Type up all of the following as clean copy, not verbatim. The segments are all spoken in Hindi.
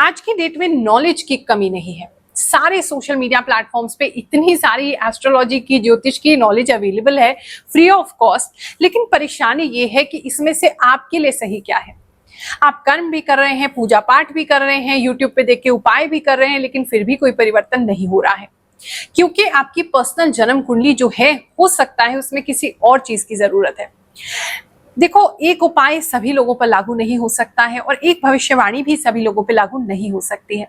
आज की डेट में नॉलेज की कमी नहीं है। सारे सोशल मीडिया प्लेटफॉर्म्स पे इतनी सारी एस्ट्रोलॉजी की, ज्योतिष की नॉलेज अवेलेबल है फ्री ऑफ कॉस्ट। लेकिन परेशानी ये है कि इसमें से आपके लिए सही क्या है। आप कर्म भी कर रहे हैं, पूजा पाठ भी कर रहे हैं, यूट्यूब पे देख के उपाय भी कर रहे हैं, लेकिन फिर भी कोई परिवर्तन नहीं हो रहा है, क्योंकि आपकी पर्सनल जन्म कुंडली जो है, हो सकता है उसमें किसी और चीज की जरूरत है। देखो, एक उपाय सभी लोगों पर लागू नहीं हो सकता है और एक भविष्यवाणी भी सभी लोगों पर लागू नहीं हो सकती है।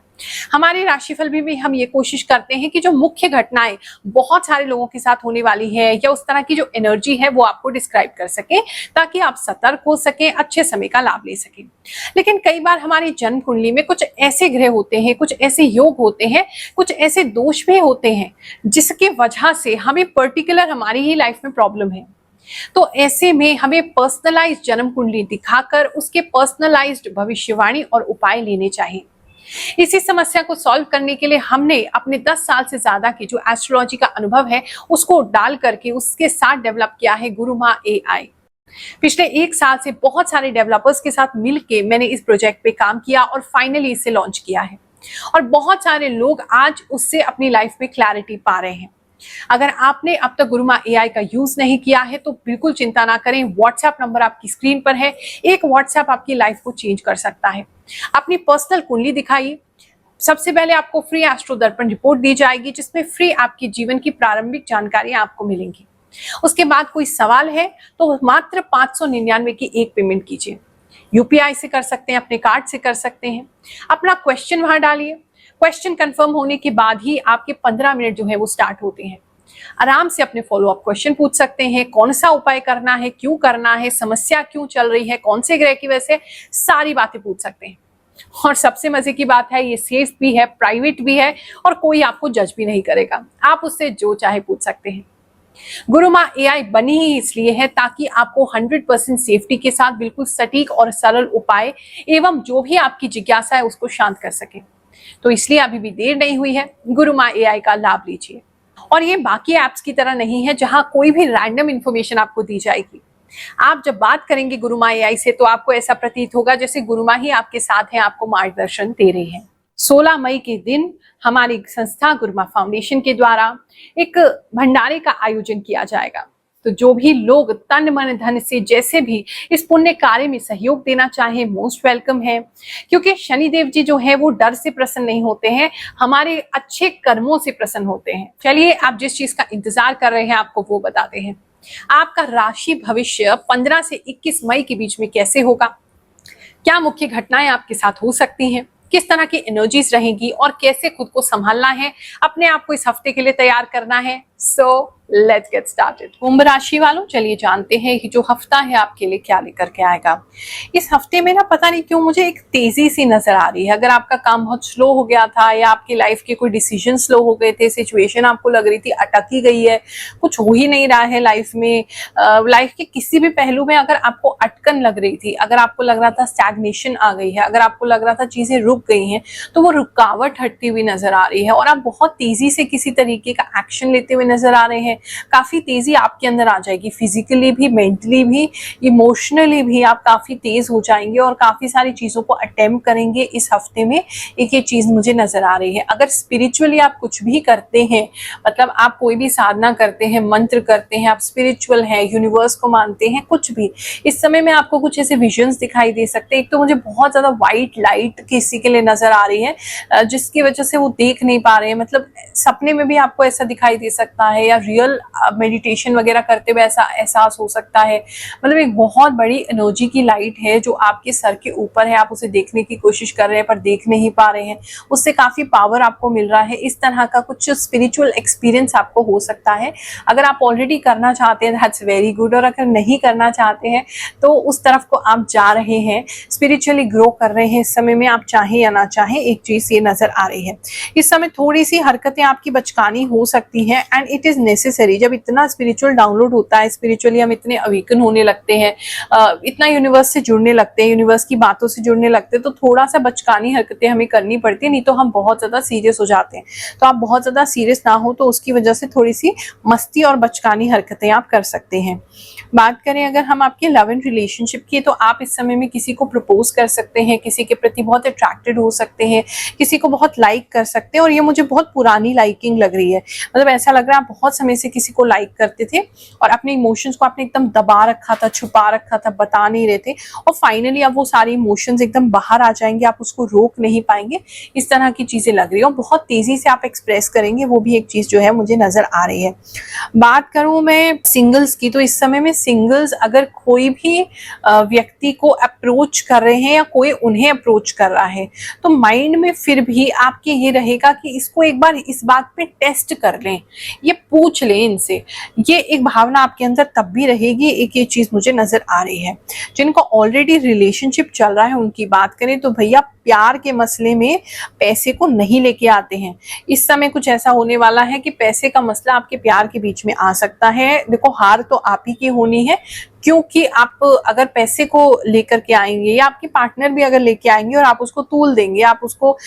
हमारे राशिफल में भी हम ये कोशिश करते हैं कि जो मुख्य घटनाएं बहुत सारे लोगों के साथ होने वाली है या उस तरह की जो एनर्जी है वो आपको डिस्क्राइब कर सके, ताकि आप सतर्क हो सके, अच्छे समय का लाभ ले सके। लेकिन कई बार हमारी जन्म कुंडली में कुछ ऐसे ग्रह होते हैं, कुछ ऐसे योग होते हैं, कुछ ऐसे दोष भी होते हैं जिसकी वजह से हमें पर्टिकुलर हमारी ही लाइफ में प्रॉब्लम है। तो ऐसे में हमें पर्सनलाइज्ड जन्म कुंडली दिखाकर उसके पर्सनलाइज्ड भविष्यवाणी और उपाय लेने चाहिए। इसी समस्या को सॉल्व करने के लिए हमने अपने 10 साल से ज्यादा की जो एस्ट्रोलॉजी का अनुभव है उसको डाल करके उसके साथ डेवलप किया है गुरुमा एआई। पिछले 1 साल से बहुत सारे डेवलपर्स के साथ मिलके मैंने इस प्रोजेक्ट पे काम किया और फाइनली इसे लॉन्च किया है और बहुत सारे लोग आज उससे अपनी लाइफ में क्लैरिटी पा रहे हैं। अगर आपने अब तक गुरुमा एआई का यूज नहीं किया है तो बिल्कुल चिंता ना करें। व्हाट्सएप नंबर आपकी स्क्रीन पर है। एक व्हाट्सएप आपकी लाइफ को चेंज कर सकता है। अपनी पर्सनल कुंडली दिखाइए। सबसे पहले आपको फ्री एस्ट्रो दर्पण रिपोर्ट दी जाएगी, जिसमें फ्री आपके जीवन की प्रारंभिक जानकारियां आपको मिलेंगी। उसके बाद कोई सवाल है तो मात्र 599 की एक पेमेंट कीजिए। यूपीआई से कर सकते हैं, अपने कार्ड से कर सकते हैं। अपना क्वेश्चन वहां डालिए। क्वेश्चन कंफर्म होने के बाद ही आपके 15 मिनट जो है वो स्टार्ट होते हैं। आराम से अपने फॉलो अप क्वेश्चन पूछ सकते हैं। कौन सा उपाय करना है, क्यों करना है, समस्या क्यों चल रही है, कौन से ग्रह की वजह से, सारी बातें पूछ सकते हैं। और सबसे मजे की बात है, ये सेफ भी है, प्राइवेट भी है और कोई आपको जज भी नहीं करेगा। आप उससे जो चाहे पूछ सकते हैं। गुरुमा एआई बनी ही इसलिए है ताकि आपको 100% सेफ्टी के साथ बिल्कुल सटीक और सरल उपाय एवं जो भी आपकी जिज्ञासा है उसको शांत कर सके। तो इसलिए अभी भी देर नहीं हुई है, गुरुमा एआई का लाभ लीजिए। और ये बाकी एप्स की तरह नहीं है जहां कोई भी रैंडम इंफॉर्मेशन आपको दी जाएगी। आप जब बात करेंगे गुरुमा एआई से तो आपको ऐसा प्रतीत होगा जैसे गुरुमा ही आपके साथ है, आपको मार्गदर्शन दे रही है। 16 मई के दिन हमारी संस्था गुरुमा फाउंडेशन के द्वारा एक भंडारे का आयोजन किया जाएगा। तो जो भी लोग तन मन धन से जैसे भी इस पुण्य कार्य में सहयोग देना चाहे, मोस्ट वेलकम है। क्योंकि शनिदेव जी जो है वो डर से प्रसन्न नहीं होते हैं, हमारे अच्छे कर्मों से प्रसन्न होते हैं। चलिए, आप जिस चीज का इंतजार कर रहे हैं आपको वो बताते हैं। आपका राशि भविष्य 15 से 21 मई के बीच में कैसे होगा, क्या मुख्य घटनाएं आपके साथ हो सकती हैं, किस तरह की एनर्जीज रहेंगी और कैसे खुद को संभालना है, अपने आप को इस हफ्ते के लिए तैयार करना है। So let's get started. कुंभ राशि वालों, चलिए जानते हैं कि जो हफ्ता है आपके लिए क्या लेकर के आएगा। इस हफ्ते में ना पता नहीं क्यों मुझे एक तेजी सी नजर आ रही है। अगर आपका काम बहुत स्लो हो गया था या आपकी लाइफ के कोई डिसीजन स्लो हो गए थे, सिचुएशन आपको लग रही थी अटकी गई है, कुछ हो ही नहीं रहा है लाइफ में, लाइफ के किसी भी पहलू में अगर आपको अटकन लग रही थी, अगर आपको लग रहा था स्टैग्नेशन आ गई है, अगर आपको लग रहा था चीजें रुक गई हैं, तो वो रुकावट हटती हुई नजर आ रही है और आप बहुत तेजी से किसी तरीके का एक्शन लेते हुए नजर आ रहे हैं। काफी तेजी आपके अंदर आ जाएगी, फिजिकली भी, मेंटली भी, इमोशनली भी आप काफी तेज हो जाएंगे और काफी सारी चीजों को अटेम्प्ट करेंगे इस हफ्ते में। एक ये चीज मुझे नजर आ रही है। अगर स्पिरिचुअली आप कुछ भी करते हैं, मतलब आप कोई भी साधना करते हैं, मंत्र करते हैं, आप स्पिरिचुअल हैं, यूनिवर्स को मानते हैं, कुछ भी, इस समय में आपको कुछ ऐसे विजन्स दिखाई दे सकते हैं। एक तो मुझे बहुत ज्यादा व्हाइट लाइट किसी के लिए नजर आ रही है जिसकी वजह से वो देख नहीं पा रहे हैं, मतलब सपने में भी आपको ऐसा दिखाई दे सकता है या रियल मेडिटेशन वगैरह करते हुए ऐसा एहसास हो सकता है। मतलब एक बहुत बड़ी एनर्जी की लाइट है जो आपके सर के ऊपर है, आप उसे देखने की कोशिश कर रहे हैं पर देख नहीं पा रहे हैं, उससे काफी पावर आपको मिल रहा है। इस तरह का कुछ स्पिरिचुअल एक्सपीरियंस आपको हो सकता है। अगर आप ऑलरेडी करना चाहते हैं दैट्स वेरी गुड, और अगर नहीं करना चाहते हैं तो उस तरफ को आप जा रहे हैं, स्पिरिचुअली ग्रो कर रहे हैं। इस समय में आप चाहें या ना चाहें एक चीज ये नजर आ रही है। इस समय थोड़ी सी हरकतें आपकी बचकानी हो सकती है एंड इट इज नेसेसरी, जब इतना स्पिरिचुअल डाउनलोड होता है, स्पिरिचुअली हम इतने अवेकन होने लगते हैं, इतना यूनिवर्स से जुड़ने लगते हैं, यूनिवर्स की बातों से जुड़ने लगते हैं, तो थोड़ा सा बचकानी हरकतें हमें करनी पड़ती है, नहीं तो हम बहुत ज्यादा सीरियस हो जाते हैं। तो आप बहुत ज्यादा सीरियस ना हो, तो उसकी वजह से थोड़ी सी मस्ती और बचकानी हरकतें आप कर सकते हैं। बात करें अगर हम आपके लव एंड रिलेशनशिप की, तो आप इस समय में किसी को प्रपोज कर सकते हैं, किसी के प्रति बहुत अट्रैक्टेड हो सकते हैं, किसी को बहुत लाइक कर सकते हैं। और ये मुझे बहुत पुरानी लाइकिंग लग रही है, मतलब ऐसा लग रहा है आप बहुत समय से किसी को लाइक करते थे और अपने इमोशंस को आपने एकदम दबा रखा था, छुपा रखा था, बता नहीं रहे थे, और फाइनली अब वो सारे इमोशंस एकदम बाहर आ जाएंगे, आप उसको रोक नहीं पाएंगे। इस तरह की चीजें लग रही है और बहुत तेजी से आप एक्सप्रेस करेंगे, वो भी एक चीज जो है मुझे नजर आ रही है। बात करूं मैं सिंगल्स की, तो इस समय में सिंगल्स अगर कोई भी व्यक्ति को अप्रोच कर रहे हैं या कोई उन्हें अप्रोच कर रहा है, तो माइंड में फिर भी आपके ये रहेगा कि इसको एक बार इस बात पे टेस्ट कर लें, ये पूछ लें इनसे, ये एक भावना आपके अंदर तब भी रहेगी। एक ये चीज मुझे नजर आ रही है। जिनको ऑलरेडी रिलेशनशिप चल रहा है उनकी बात करें, तो भैया प्यार के मसले में पैसे को नहीं लेके आते हैं। इस समय कुछ ऐसा होने वाला है कि पैसे का मसला आपके प्यार के बीच में आ सकता है। देखो, हार तो आप ही की होनी है, क्योंकि आप अगर पैसे को लेकर के आएंगे या आपके पार्टनर भी अगर लेके आएंगे और आप उसको तूल देंगे, आप उसको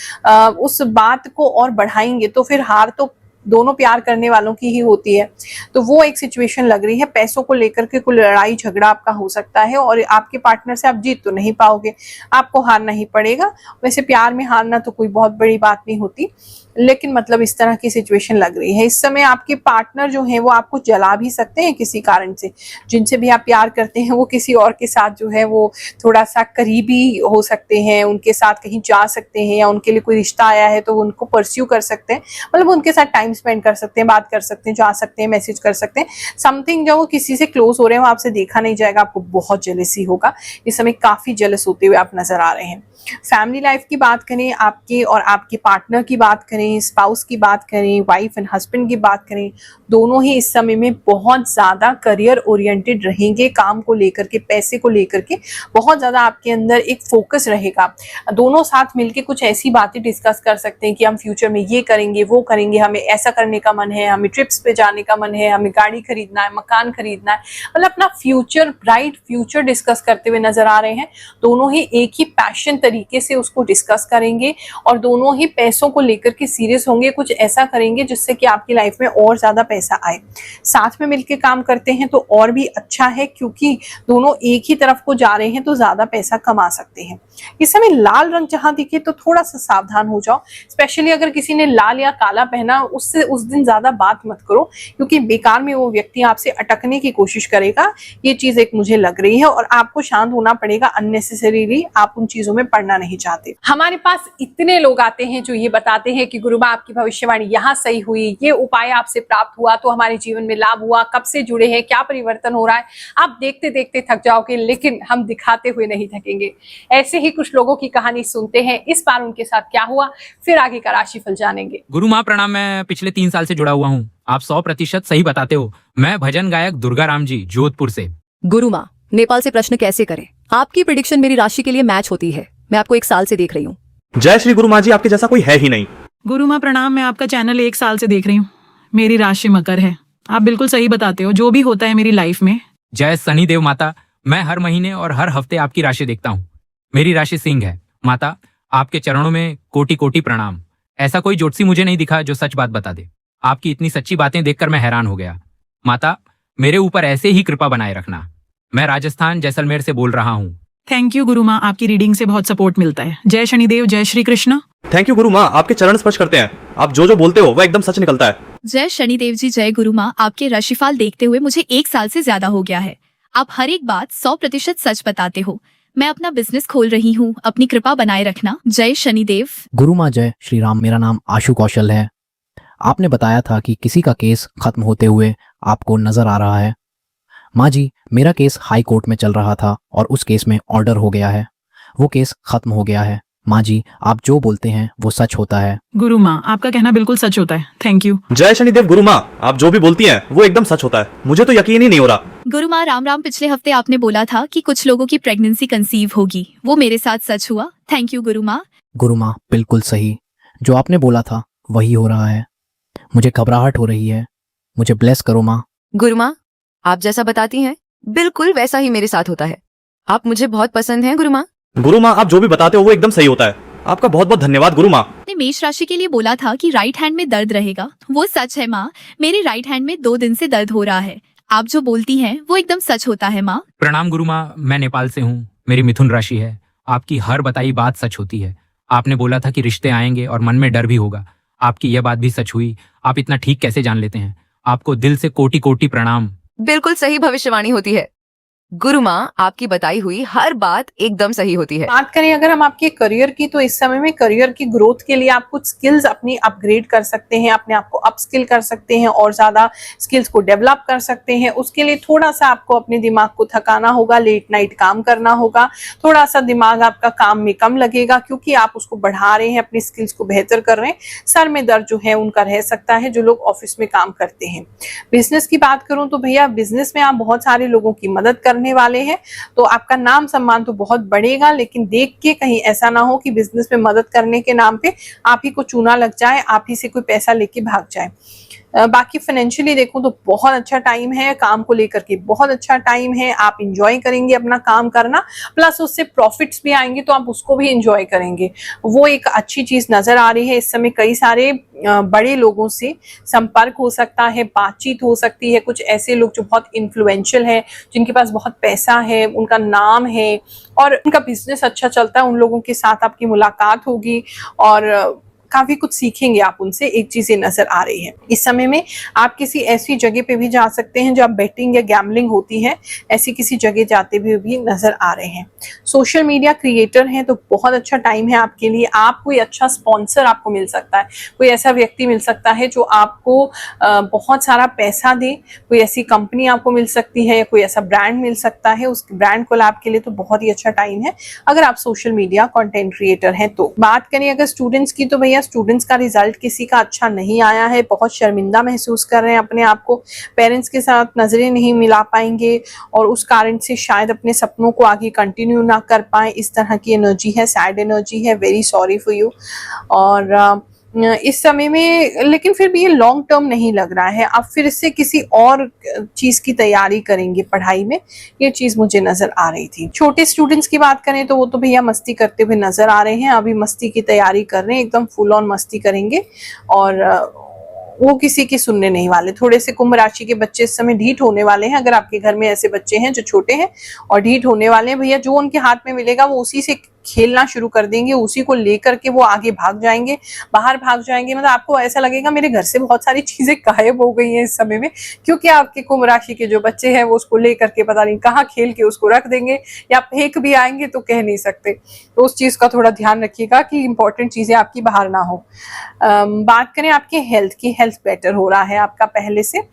उस बात को और बढ़ाएंगे, तो फिर हार तो दोनों प्यार करने वालों की ही होती है। तो वो एक सिचुएशन लग रही है। पैसों को लेकर के कोई लड़ाई झगड़ा आपका हो सकता है और आपके पार्टनर से आप जीत तो नहीं पाओगे, आपको हारना ही पड़ेगा। वैसे प्यार में हारना तो कोई बहुत बड़ी बात नहीं होती, लेकिन मतलब इस तरह की सिचुएशन लग रही है। इस समय आपके पार्टनर जो है वो आपको जला भी सकते हैं किसी कारण से। जिनसे भी आप प्यार करते हैं वो किसी और के साथ जो है वो थोड़ा सा करीबी हो सकते हैं, उनके साथ कहीं जा सकते हैं, या उनके लिए कोई रिश्ता आया है तो वो उनको परस्यू कर सकते हैं, मतलब उनके साथ टाइम स्पेंड कर सकते हैं, बात कर सकते हैं, जा सकते हैं, मैसेज कर सकते हैं। समथिंग जब वो किसी से क्लोज हो रहे हैं, वो आपसे देखा नहीं जाएगा, आपको बहुत जेलसी होगा। इस समय काफी जेलस होते हुए आप नजर आ रहे हैं। फैमिली लाइफ की बात करें, आपके और आपके पार्टनर की बात करें, स्पाउस की बात करें, वाइफ एंड हस्बैंड की बात करें, दोनों ही इस समय में बहुत ज्यादा करियर ओरिएंटेड रहेंगे। काम को लेकर के, पैसे को लेकर के बहुत ज्यादा आपके अंदर एक फोकस रहेगा। दोनों साथ मिलके कुछ ऐसी बातें डिस्कस कर सकते हैं कि हम फ्यूचर में ये करेंगे, वो करेंगे, हमें ऐसा करने का मन है, हमें ट्रिप्स पे जाने का मन है, हमें गाड़ी खरीदना है, मकान खरीदना है, मतलब अपना फ्यूचर, ब्राइट फ्यूचर डिस्कस करते हुए नजर आ रहे हैं। दोनों ही एक ही पैशन तरीके से उसको डिस्कस करेंगे और दोनों ही पैसों को लेकर के सीरियस होंगे। कुछ ऐसा करेंगे जिससे कि आपकी लाइफ में और ज्यादा पैसा आए। साथ में मिलकर काम करते हैं तो और भी अच्छा है, क्योंकि दोनों एक ही तरफ को जा रहे हैं तो ज्यादा पैसा कमा सकते हैं। इस समय लाल रंग जहां दिखे तो थोड़ा सा सावधान हो जाओ। स्पेशली अगर किसी ने लाल या काला पहना, उससे उस दिन ज्यादा बात मत करो, क्योंकि बेकार में वो व्यक्ति आपसे अटकने की कोशिश करेगा। ये चीज एक मुझे लग रही है और आपको शांत होना पड़ेगा। अननेसेसरीली आप उन चीजों में पड़ना नहीं चाहते। हमारे पास इतने लोग आते हैं जो ये बताते हैं कि गुरुमा आपकी भविष्यवाणी यहाँ सही हुई, ये उपाय आपसे प्राप्त हुआ तो हमारे जीवन में लाभ हुआ, कब से जुड़े हैं, क्या परिवर्तन हो रहा है। आप देखते देखते थक जाओगे, लेकिन हम दिखाते हुए नहीं थकेंगे। ऐसे ही कुछ लोगों की कहानी सुनते हैं, इस बार उनके साथ क्या हुआ, फिर आगे का राशिफल जानेंगे। गुरु माँ प्रणाम। मैं पिछले 3 साल से जुड़ा हुआ हूँ। आप 100% सही बताते हो। मैं भजन गायक दुर्गा राम जी, जोधपुर से। गुरु माँ, नेपाल से प्रश्न कैसे करें? आपकी प्रिडिक्शन मेरी राशि के लिए मैच होती है। मैं आपको 1 साल से देख रही हूँ। जय श्री गुरु माँ जी, आपके जैसा कोई है ही नहीं। गुरु माँ प्रणाम। मैं आपका चैनल 1 साल से देख रही हूँ। मेरी राशि मकर है। आप बिल्कुल सही बताते हो, जो भी होता है मेरी लाइफ में। जय शनिदेव माता। मैं हर महीने और हर हफ्ते आपकी राशि देखता हूँ। मेरी राशि सिंह है। माता, आपके चरणों में कोटि कोटि प्रणाम। ऐसा कोई ज्योतिषी मुझे नहीं दिखा जो सच बात बता दे। आपकी इतनी सच्ची बातें देखकर मैं हैरान हो गया। माता, मेरे ऊपर ऐसे ही कृपा बनाए रखना। मैं राजस्थान जैसलमेर से बोल रहा हूँ। थैंक यू गुरु माँ, आपकी रीडिंग से बहुत सपोर्ट मिलता है। जय शनिदेव, जय श्री कृष्ण। थैंक यू गुरु माँ, आपके चरण स्पर्श करते हैं। आप जो बोलते हो वह एकदम सच निकलता है। जय शनिदेव जी, जय गुरु माँ। आपके राशिफल देखते हुए मुझे 1 साल से ज्यादा हो गया है। आप हर एक बात 100% सच बताते हो। मैं अपना बिजनेस खोल रही हूँ, अपनी कृपा बनाए रखना। जय शनिदेव। गुरु माँ जय श्री राम। मेरा नाम आशु कौशल है। आपने बताया था कि किसी का केस खत्म होते हुए आपको नजर आ रहा है। माँ जी, मेरा केस हाई कोर्ट में चल रहा था और उस केस में ऑर्डर हो गया है। वो केस खत्म हो गया है। माँ जी, आप जो बोलते हैं वो सच होता है। गुरु माँ, आपका कहना बिल्कुल सच होता है। Thank you. जय शनिदेव गुरु माँ, आप जो भी बोलती हैं वो एकदम सच होता है। मुझे तो यकीन ही नहीं हो रहा। गुरु माँ राम राम। पिछले हफ्ते आपने बोला था कि कुछ लोगों की प्रेगनेंसी कंसीव होगी, वो मेरे साथ सच हुआ। थैंक यू गुरु माँ। गुरु माँ, बिल्कुल सही। जो आपने बोला था वही हो रहा है। मुझे घबराहट हो रही है। मुझे ब्लेस करो माँ। गुरु माँ, आप जैसा बताती हैं बिल्कुल वैसा ही मेरे साथ होता है। आप मुझे बहुत पसंद हैं गुरु माँ। गुरु माँ, आप जो भी बताते हो वो एकदम सही होता है। आपका बहुत बहुत धन्यवाद गुरु माँ। ने मेष राशि के लिए बोला था कि राइट हैंड में दर्द रहेगा, वो सच है माँ। मेरे राइट हैंड में 2 दिन से दर्द हो रहा है। आप जो बोलती हैं वो एकदम सच होता है माँ। प्रणाम गुरु माँ, मैं नेपाल से हूँ। मेरी मिथुन राशि है। आपकी हर बताई बात सच होती है। आपने बोला था कि रिश्ते आएंगे और मन में डर भी होगा। आपकी यह बात भी सच हुई। आप इतना ठीक कैसे जान लेते हैं? आपको दिल से कोटि कोटि प्रणाम। बिल्कुल सही भविष्यवाणी होती है गुरु माँ, आपकी बताई हुई हर बात एकदम सही होती है। बात करें अगर हम आपके करियर की, तो इस समय में करियर की ग्रोथ के लिए आप कुछ स्किल्स अपनी अपग्रेड कर सकते हैं, अपने आप को अपस्किल कर सकते हैं और ज्यादा स्किल्स को डेवलप कर सकते हैं। उसके लिए थोड़ा सा आपको अपने दिमाग को थकाना होगा, लेट नाइट काम करना होगा, थोड़ा सा दिमाग आपका काम में कम लगेगा क्योंकि आप उसको बढ़ा रहे हैं, अपनी स्किल्स को बेहतर कर रहे हैं। सर में दर्द जो है उनका रह सकता है जो लोग ऑफिस में काम करते हैं। बिजनेस की बात करूं तो भैया बिजनेस में आप बहुत सारे लोगों की मदद करने वाले हैं, तो आपका नाम सम्मान तो बहुत बढ़ेगा, लेकिन देख के कहीं ऐसा ना हो कि बिजनेस में मदद करने के नाम पे आप ही को चूना लग जाए, आप ही से कोई पैसा लेके भाग जाए। बाकी फाइनेंशियली देखूं तो बहुत अच्छा टाइम है, काम को लेकर के बहुत अच्छा टाइम है। आप इंजॉय करेंगे अपना काम करना, प्लस उससे प्रॉफिट्स भी आएंगे तो आप उसको भी इंजॉय करेंगे। वो एक अच्छी चीज नजर आ रही है। इस समय कई सारे बड़े लोगों से संपर्क हो सकता है, बातचीत हो सकती है। कुछ ऐसे लोग जो बहुत इन्फ्लुएंशियल है, जिनके पास बहुत पैसा है, उनका नाम है और उनका बिजनेस अच्छा चलता है, उन लोगों के साथ आपकी मुलाकात होगी और काफी कुछ सीखेंगे आप उनसे। एक चीज ये नजर आ रही है। इस समय में आप किसी ऐसी जगह पे भी जा सकते हैं जहाँ बेटिंग या गैम्बलिंग होती है, ऐसी किसी जगह जाते हुए भी नजर आ रहे हैं। सोशल मीडिया क्रिएटर हैं तो बहुत अच्छा टाइम है आपके लिए। आप कोई अच्छा स्पॉन्सर आपको मिल सकता है, कोई ऐसा व्यक्ति मिल सकता है जो आपको बहुत सारा पैसा दे, कोई ऐसी कंपनी आपको मिल सकती है या कोई ऐसा ब्रांड मिल सकता है। उस ब्रांड कोलैब के लिए तो बहुत ही अच्छा टाइम है अगर आप सोशल मीडिया कंटेंट क्रिएटर हैं तो। बात करें अगर स्टूडेंट्स की, तो भैया स्टूडेंट्स का रिजल्ट किसी का अच्छा नहीं आया है, बहुत शर्मिंदा महसूस कर रहे हैं अपने आप को, पेरेंट्स के साथ नजरें नहीं मिला पाएंगे और उस कारण से शायद अपने सपनों को आगे कंटिन्यू ना कर पाए। इस तरह की एनर्जी है, सैड एनर्जी है, वेरी सॉरी फॉर यू। और इस समय में लेकिन फिर भी ये लॉन्ग टर्म नहीं लग रहा है, आप फिर से किसी और चीज की तैयारी करेंगे पढ़ाई में, ये चीज मुझे नजर आ रही थी। छोटे स्टूडेंट्स की बात करें तो वो तो भैया मस्ती करते हुए नजर आ रहे हैं, अभी मस्ती की तैयारी कर रहे हैं, एकदम फुल ऑन मस्ती करेंगे और वो किसी की सुनने नहीं वाले। थोड़े से कुंभ राशि के बच्चे इस समय ढीठ होने वाले हैं। अगर आपके घर में ऐसे बच्चे हैं जो छोटे हैं और ढीठ होने वाले हैं, भैया जो उनके हाथ में मिलेगा वो उसी से खेलना शुरू कर देंगे, उसी को लेकर के वो आगे भाग जाएंगे, बाहर भाग जाएंगे। मतलब आपको ऐसा लगेगा मेरे घर से बहुत सारी चीजें गायब हो गई हैं इस समय में, क्योंकि आपके कुंभ राशि के जो बच्चे हैं वो उसको लेकर के पता नहीं कहाँ खेल के उसको रख देंगे या फेंक भी आएंगे तो कह नहीं सकते। तो उस चीज का थोड़ा ध्यान रखिएगा कि इंपॉर्टेंट चीजें आपकी बाहर ना हो। बात करें आपके हेल्थ की, हेल्थ बेटर हो रहा है आपका पहले से।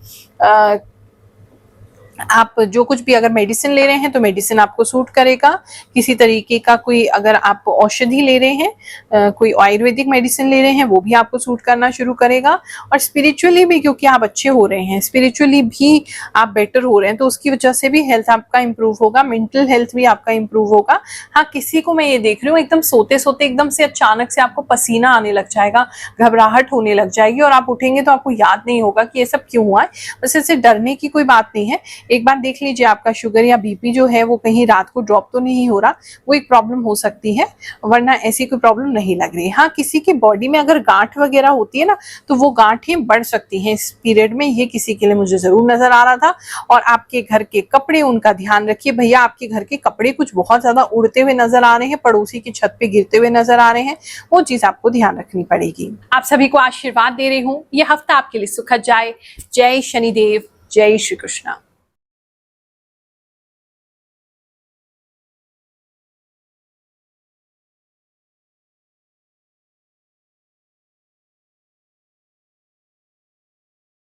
आप जो कुछ भी अगर मेडिसिन ले रहे हैं तो मेडिसिन आपको सूट करेगा। किसी तरीके का कोई अगर आप औषधि ले रहे हैं, कोई आयुर्वेदिक मेडिसिन ले रहे हैं, वो भी आपको सूट करना शुरू करेगा। और स्पिरिचुअली भी क्योंकि आप अच्छे हो रहे हैं, स्पिरिचुअली भी आप बेटर हो रहे हैं, तो उसकी वजह से भी हेल्थ आपका इंप्रूव होगा, मेंटल हेल्थ भी आपका इंप्रूव होगा। हाँ, किसी को मैं ये देख रही हूँ एकदम सोते सोते एकदम से अचानक से आपको पसीना आने लग जाएगा, घबराहट होने लग जाएगी और आप उठेंगे तो आपको याद नहीं होगा कि ये सब क्यों हुआ है। बस इससे डरने की कोई बात नहीं है। एक बार देख लीजिए आपका शुगर या बीपी जो है वो कहीं रात को ड्रॉप तो नहीं हो रहा, वो एक प्रॉब्लम हो सकती है, वरना ऐसी कोई प्रॉब्लम नहीं लग रही। हाँ, किसी की बॉडी में अगर गांठ वगैरह होती है ना तो वो गांठें बढ़ सकती हैं इस पीरियड में, ये किसी के लिए मुझे जरूर नजर आ रहा था। और आपके घर के कपड़े, उनका ध्यान रखिए भैया। आपके घर के कपड़े कुछ बहुत ज्यादा उड़ते हुए नजर आ रहे हैं, पड़ोसी की छत पे गिरते हुए नजर आ रहे हैं, वो चीज आपको ध्यान रखनी पड़ेगी। आप सभी को आशीर्वाद दे रही हूँ, ये हफ्ता आपके लिए सुखद जाए। जय शनिदेव, जय श्री कृष्णा।